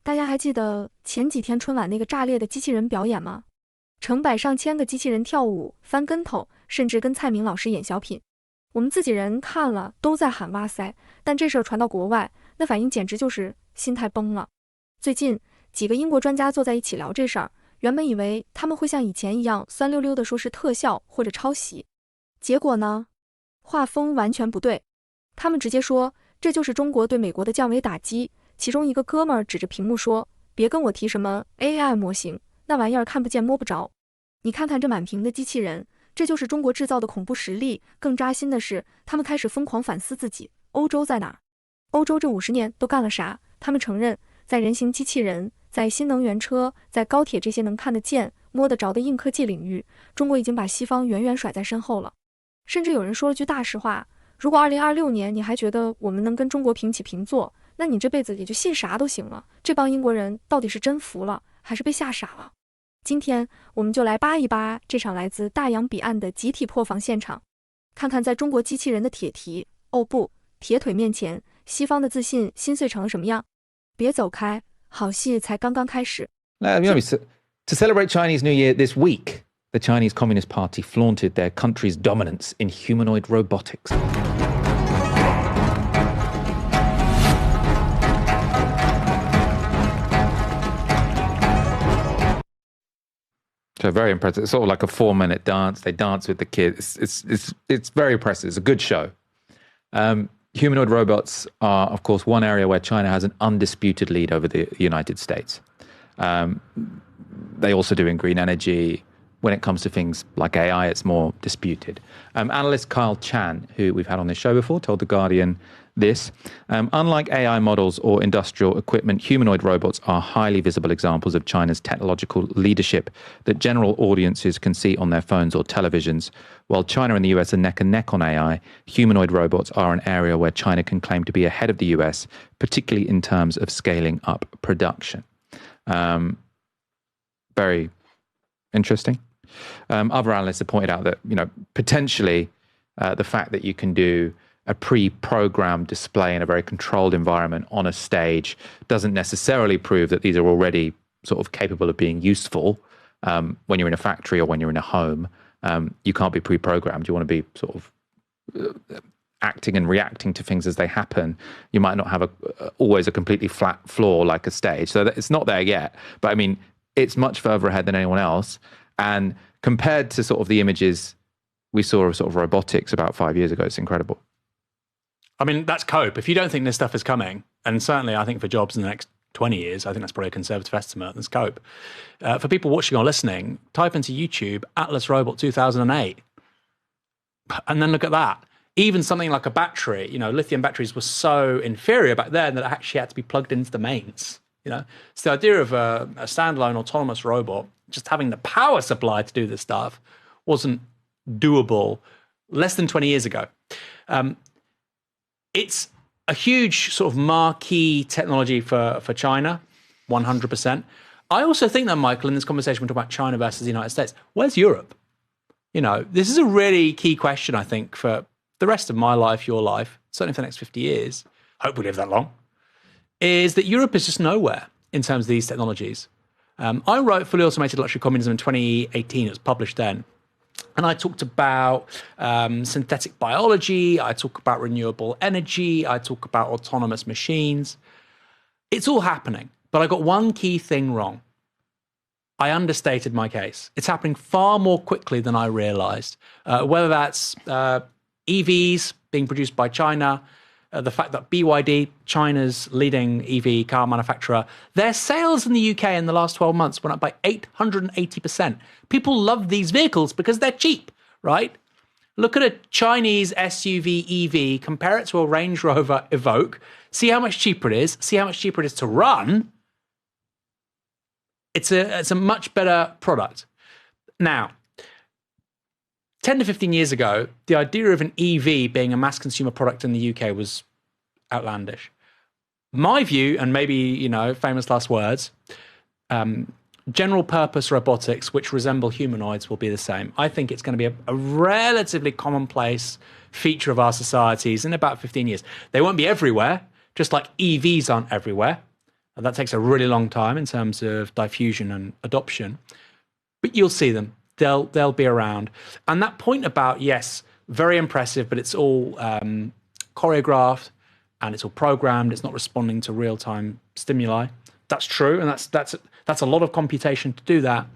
大家还记得前几天春晚那个炸裂的机器人表演吗？成百上千个机器人跳舞、翻跟头，甚至跟蔡明老师演小品。我们自己人看了都在喊哇塞，但这事儿传到国外，那反应简直就是心态崩了。最近几个英国专家坐在一起聊这事儿，原本以为他们会像以前一样酸溜溜地说是特效或者抄袭，结果呢，画风完全不对。他们直接说这就是中国对美国的降维打击。其中一个哥们儿指着屏幕说：“别跟我提什么 AI 模型，那玩意儿看不见摸不着。你看看这满屏的机器人，这就是中国制造的恐怖实力。”更扎心的是，他们开始疯狂反思自己，欧洲在哪儿？欧洲这50年都干了啥？他们承认，在人形机器人、在新能源车、在高铁这些能看得见、摸得着的硬科技领域，中国已经把西方远远甩在身后了。甚至有人说了句大实话：如果2026年你还觉得我们能跟中国平起平坐，那你这辈子也就信啥都行了。这帮英国人到底是真服了，还是被吓傻了？今天我们就来扒一扒这场来自大洋彼岸的集体破防现场，看看在中国机器人的铁蹄，哦不，铁腿面前，西方的自信心碎成了什么样。别走开，好戏才刚刚开始。To celebrate Chinese New Year this week, the Chinese Communist Party flaunted their country's dominance in humanoid robotics. So very impressive. It's sort of like a 4-minute dance. They dance with the kids. It's very impressive. It's a good show. Humanoid robots are, of course, one area where China has an undisputed lead over the United States. They also do in green energy. When it comes to things like AI, it's more disputed. Analyst Kyle Chan, who we've had on this show before, told The Guardian this. Unlike AI models or industrial equipment, humanoid robots are highly visible examples of China's technological leadership that general audiences can see on their phones or televisions. While China and the US are neck and neck on AI, humanoid robots are an area where China can claim to be ahead of the US, particularly in terms of scaling up production. Very interesting. Other analysts have pointed out that, potentially the fact that you can do a pre-programmed display in a very controlled environment on a stage doesn't necessarily prove that these are already sort of capable of being useful when you're in a factory or when you're in a home. You can't be pre-programmed. You want to be sort of acting and reacting to things as they happen. You might not have always a completely flat floor like a stage. So it's not there yet. But I mean, it's much further ahead than anyone else. And compared to sort of the images we saw of sort of robotics about 5 years ago, it's incredible. I mean, that's cope. If you don't think this stuff is coming, and certainly I think for jobs in the next 20 years, I think that's probably a conservative estimate, that's cope. For people watching or listening, type into YouTube, Atlas Robot 2008. And then look at that. Even something like a battery, lithium batteries were so inferior back then that it actually had to be plugged into the mains. So the idea of a standalone autonomous robot, just having the power supply to do this stuff, wasn't doable less than 20 years ago. It's a huge sort of marquee technology for China, 100%. I also think that, Michael, in this conversation, we're talking about China versus the United States. Where's Europe? This is a really key question, I think, for the rest of my life, your life, certainly for the next 50 years, hope we live that long, is that Europe is just nowhere in terms of these technologies. I wrote Fully Automated Luxury Communism in 2018. It was published then. And I talked about synthetic biology. I talk about renewable energy. I talk about autonomous machines. It's all happening. But I got one key thing wrong. I understated my case. It's happening far more quickly than I realized. Whether that's EVs being produced by China, the fact that BYD, China's leading EV car manufacturer, their sales in the UK in the last 12 months went up by 880%. People love these vehicles because they're cheap, right? Look at a Chinese SUV EV, compare it to a Range Rover Evoque, see how much cheaper it is, see how much cheaper it is to run. It's a much better product. Now, 10 to 15 years ago, the idea of an EV being a mass consumer product in the UK was outlandish. My view, and maybe, famous last words, general purpose robotics, which resemble humanoids, will be the same. I think it's going to be a relatively commonplace feature of our societies in about 15 years. They won't be everywhere, just like EVs aren't everywhere. And that takes a really long time in terms of diffusion and adoption. But you'll see them. They'll be around. And that point about, yes, very impressive, but it's all choreographed and it's all programmed. It's not responding to real-time stimuli. That's true, and that's a lot of computation to do that.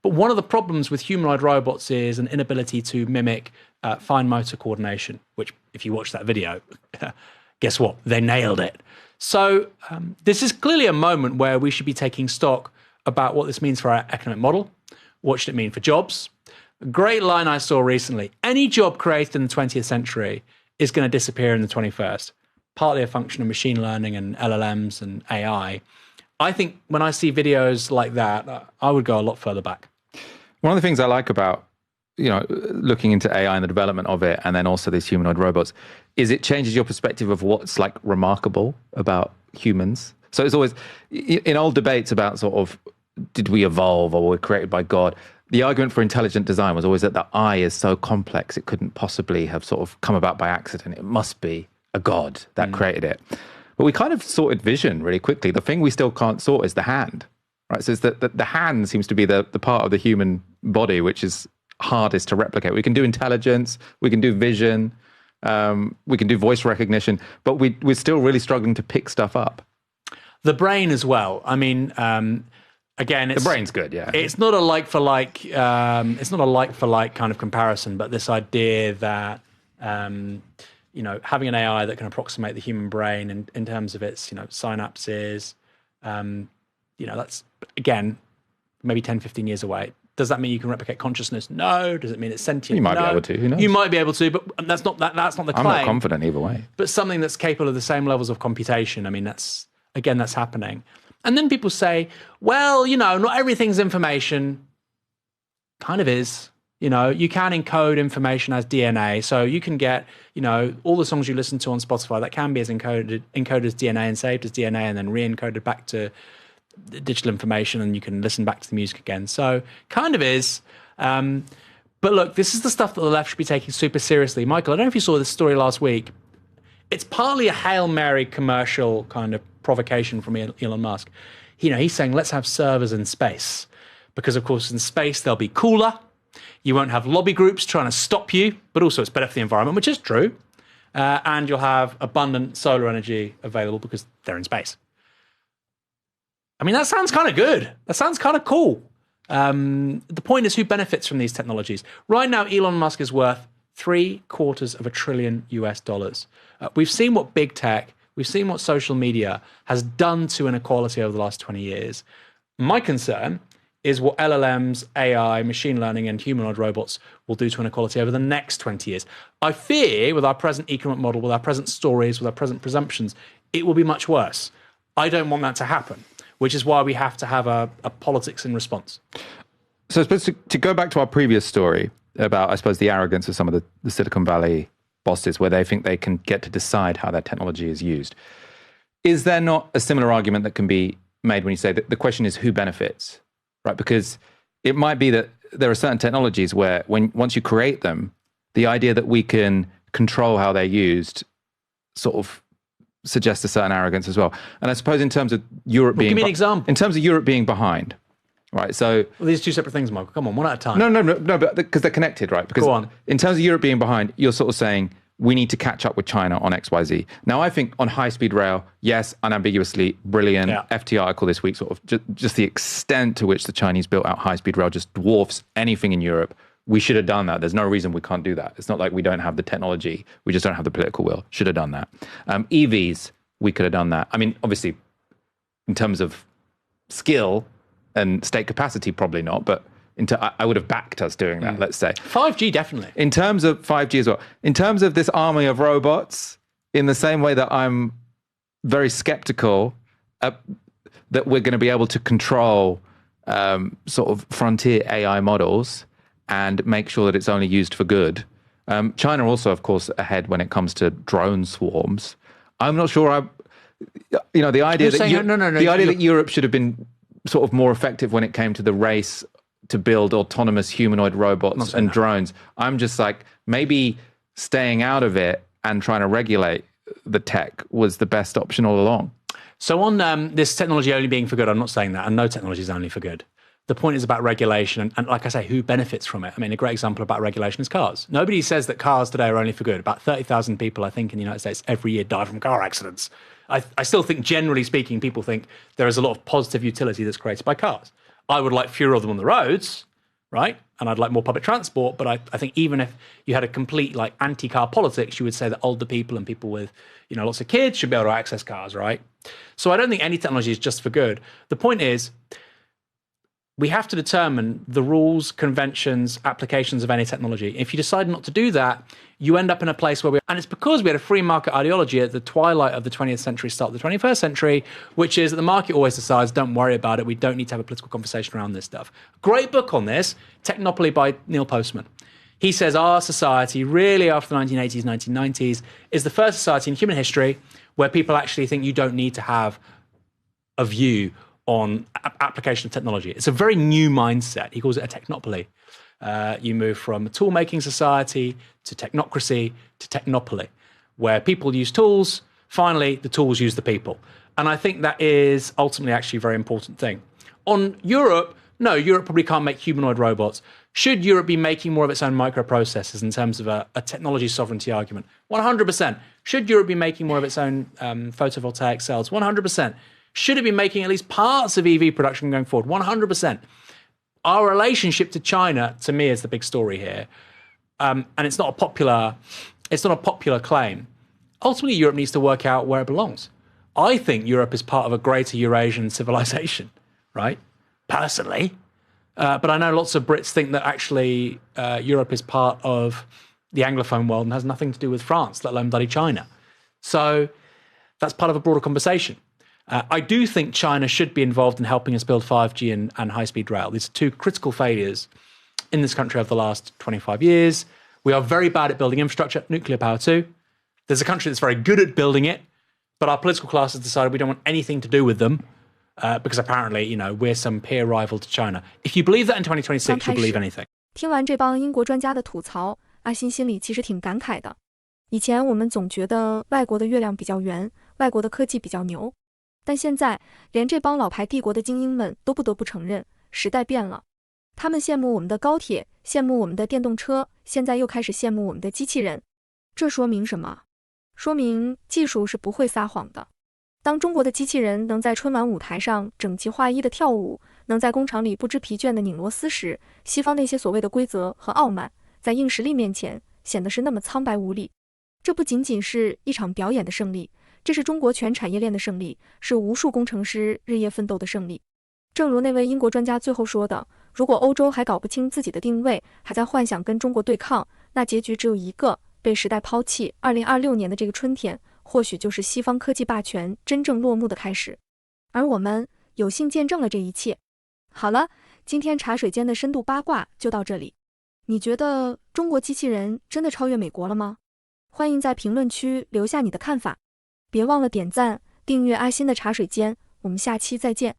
But one of the problems with humanoid robots is an inability to mimic fine motor coordination, which, if you watch that video, guess what? They nailed it. So this is clearly a moment where we should be taking stock about what this means for our economic model. What should it mean for jobs? A great line I saw recently: any job created in the 20th century is going to disappear in the 21st, partly a function of machine learning and LLMs and AI. I think when I see videos like that, I would go a lot further back. One of the things I like about, looking into AI and the development of it, and then also these humanoid robots, is it changes your perspective of what's like remarkable about humans. So it's always, in old debates about sort of, did we evolve or were we created by God? The argument for intelligent design was always that the eye is so complex, it couldn't possibly have sort of come about by accident. It must be a God that created it. But we kind of sorted vision really quickly. The thing we still can't sort is the hand, right? So it's that the hand seems to be the part of the human body which is hardest to replicate. We can do intelligence, we can do vision, we can do voice recognition, but we're still really struggling to pick stuff up. The brain as well. I mean, again, the brain's good, yeah. It's not a like for like. It's not a like for like kind of comparison, but this idea that having an AI that can approximate the human brain in terms of its synapses, that's again maybe 10, 15 years away. Does that mean you can replicate consciousness? No. Does it mean it's sentient? You might no. be able to. Who knows? You might be able to, but that's not the claim. I'm not confident either way. But something that's capable of the same levels of computation. I mean, that's happening. And then people say, well, not everything's information. Kind of is. You can encode information as DNA. So you can get, all the songs you listen to on Spotify, that can be as encoded as DNA and saved as DNA and then re-encoded back to digital information, and you can listen back to the music again. So kind of is. But look, this is the stuff that the left should be taking super seriously. Michael, I don't know if you saw this story last week. It's partly a Hail Mary commercial kind of provocation from Elon Musk. He's saying, let's have servers in space. Because, of course, in space, they'll be cooler. You won't have lobby groups trying to stop you, but also it's better for the environment, which is true. And you'll have abundant solar energy available because they're in space. I mean, that sounds kind of good. That sounds kind of cool. The point is, who benefits from these technologies? Right now, Elon Musk is worth $750 billion US. We've seen what big tech, we've seen what social media has done to inequality over the last 20 years. My concern is what LLMs, AI, machine learning, and humanoid robots will do to inequality over the next 20 years. I fear, with our present economic model, with our present stories, with our present presumptions, it will be much worse. I don't want that to happen, which is why we have to have a politics in response. So I suppose to go back to our previous story about, I suppose, the arrogance of some of the Silicon Valley bosses, where they think they can get to decide how their technology is used. Is there not a similar argument that can be made when you say that the question is who benefits, right? Because it might be that there are certain technologies where once you create them, the idea that we can control how they're used sort of suggests a certain arrogance as well. And I suppose in terms of Europe being... Give me an example. In terms of Europe being behind, right? So... Well, these are two separate things, Michael. Come on, one at a time. No, but because they're connected, right? Because go on. In terms of Europe being behind, you're sort of saying we need to catch up with China on X, Y, Z. Now, I think on high-speed rail, yes, unambiguously brilliant. Yeah. FT article this week, sort of just the extent to which the Chinese built out high-speed rail just dwarfs anything in Europe. We should have done that. There's no reason we can't do that. It's not like we don't have the technology. We just don't have the political will. Should have done that. EVs, we could have done that. I mean, obviously, in terms of skill and state capacity, probably not, but I would have backed us doing that, let's say. 5G, definitely. In terms of 5G as well. In terms of this army of robots, in the same way that I'm very skeptical that we're going to be able to control sort of frontier AI models and make sure that it's only used for good. China also, of course, ahead when it comes to drone swarms. I'm not sure the idea that Europe should have been sort of more effective when it came to the race to build autonomous humanoid robots and drones. I'm just like, maybe staying out of it and trying to regulate the tech was the best option all along. So on this technology only being for good, I'm not saying that, and no technology is only for good. The point is about regulation, and like I say, who benefits from it? I mean, a great example about regulation is cars. Nobody says that cars today are only for good. About 30,000 people, I think, in the United States every year die from car accidents. I still think, generally speaking, people think there is a lot of positive utility that's created by cars. I would like fewer of them on the roads, right? And I'd like more public transport, but I think even if you had a complete like anti-car politics, you would say that older people and people with, lots of kids should be able to access cars, right? So I don't think any technology is just for good. The point is, we have to determine the rules, conventions, applications of any technology. If you decide not to do that, you end up in a place where and it's because we had a free market ideology at the twilight of the 20th century, start of the 21st century, which is that the market always decides, don't worry about it, we don't need to have a political conversation around this stuff. Great book on this, Technopoly by Neil Postman. He says our society, really after the 1980s, 1990s, is the first society in human history where people actually think you don't need to have a view on application of technology. It's a very new mindset. He calls it a technopoly. You move from a tool-making society to technocracy to technopoly, where people use tools. Finally, the tools use the people. And I think that is ultimately actually a very important thing. On Europe, no, Europe probably can't make humanoid robots. Should Europe be making more of its own microprocessors in terms of a technology sovereignty argument? 100%. Should Europe be making more of its own photovoltaic cells? 100%. Should it be making at least parts of EV production going forward? 100%. Our relationship to China, to me, is the big story here. And it's not a popular claim. Ultimately, Europe needs to work out where it belongs. I think Europe is part of a greater Eurasian civilization, right? Personally. But I know lots of Brits think that actually Europe is part of the Anglophone world and has nothing to do with France, let alone bloody China. So that's part of a broader conversation. I do think China should be involved in helping us build 5G and high-speed rail. These are two critical failures in this country over the last 25 years. We are very bad at building infrastructure, nuclear power too. There's a country that's very good at building it, but our political class has decided we don't want anything to do with them because apparently, we're some peer rival to China. If you believe that in 2026, you'll believe anything. 听完这帮英国专家的吐槽，阿新心里其实挺感慨的。以前我们总觉得外国的月亮比较圆，外国的科技比较牛。但现在，连这帮老牌帝国的精英们都不得不承认，时代变了。他们羡慕我们的高铁，羡慕我们的电动车，现在又开始羡慕我们的机器人。这说明什么？说明技术是不会撒谎的。当中国的机器人能在春晚舞台上整齐划一的跳舞，能在工厂里不知疲倦的拧螺丝时，西方那些所谓的规则和傲慢，在硬实力面前显得是那么苍白无力。这不仅仅是一场表演的胜利，这是中国全产业链的胜利，是无数工程师日夜奋斗的胜利。正如那位英国专家最后说的，如果欧洲还搞不清自己的定位，还在幻想跟中国对抗，那结局只有一个，被时代抛弃。2026年的这个春天，或许就是西方科技霸权真正落幕的开始。而我们有幸见证了这一切。好了，今天茶水间的深度八卦就到这里。你觉得中国机器人真的超越美国了吗？欢迎在评论区留下你的看法。别忘了点赞、订阅阿新的茶水间，我们下期再见。